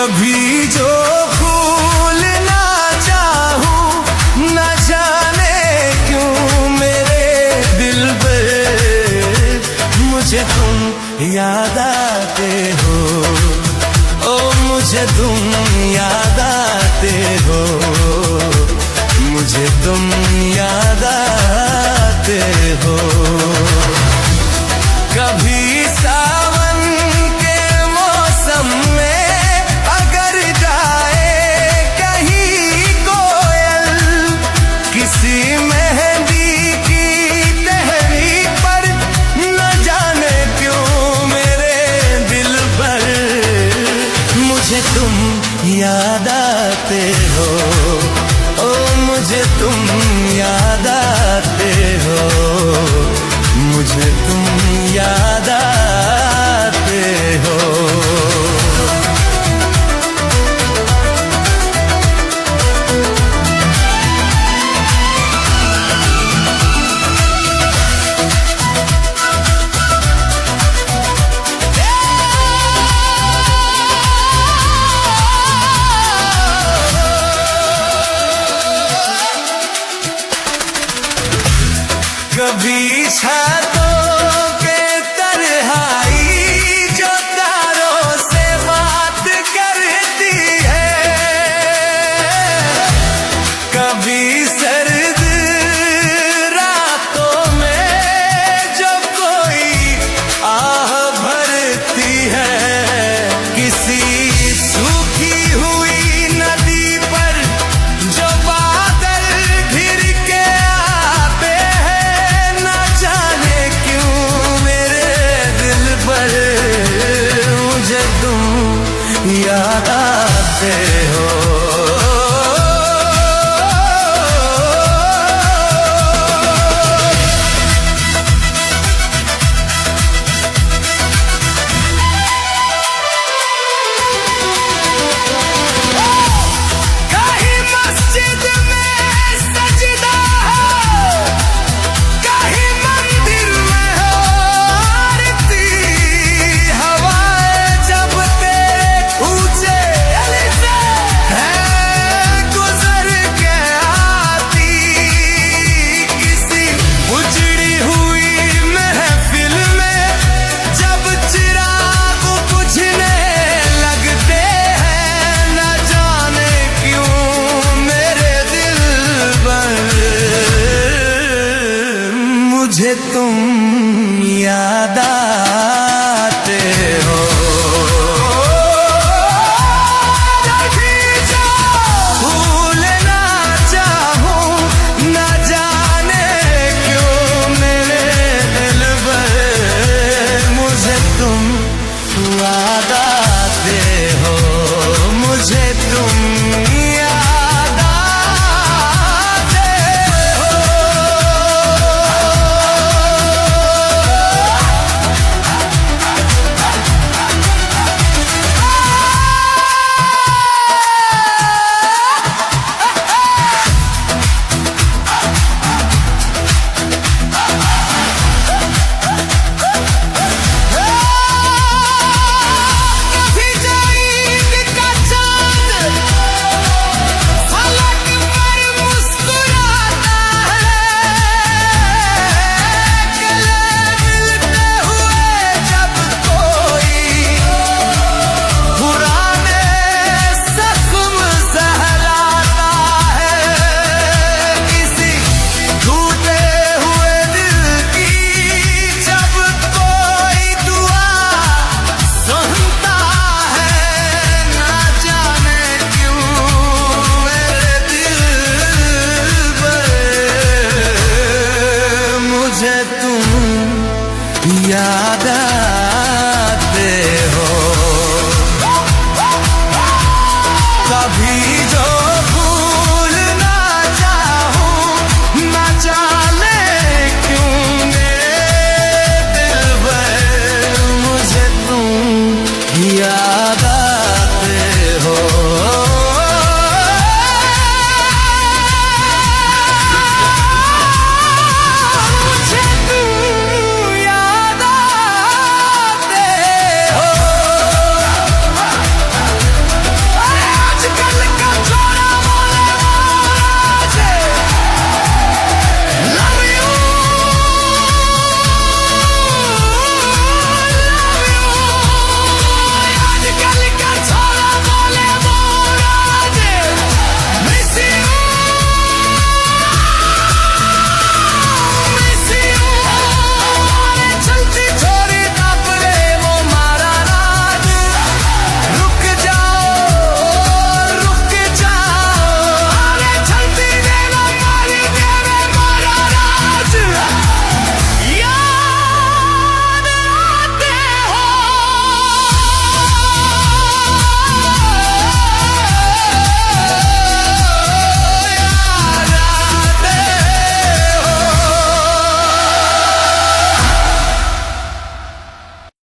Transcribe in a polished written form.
कभी जो भूल ना चाहूं, न जाने क्यों मेरे दिल पर मुझे तुम याद आते हो। ओ मुझे तुम याद आते हो, मुझे तुम याद आते हो। कभी सावन के मौसम में अगर जाए कहीं कोयल, किसी मेहंदी की टहनी पर, न जाने क्यों मेरे दिल पर मुझे तुम याद आते हो। ओ मुझे तुम याद आते हो, मुझे तुम याद आते हो। कभी छातों के तन्हाई जो तारों से बात करती है, कभी सर्द रातों में जो कोई आह भरती है, किसी सूखी हुई नदी पर जो बादल घिर के आते हैं, न जाने क्यों मेरे दिल पर मुझे तुम याद आते हो। कहीं मस्जिद में सजदा हो, कहीं मंदिर में हो आरती, हवाएं जब तेरे ऊंचे अली से है गुजर के आती, किसी उजड़ी हुई महफिल में जब चिराग बुझने लगते हैं, न जाने क्यों मेरे दिल पर मुझे तुम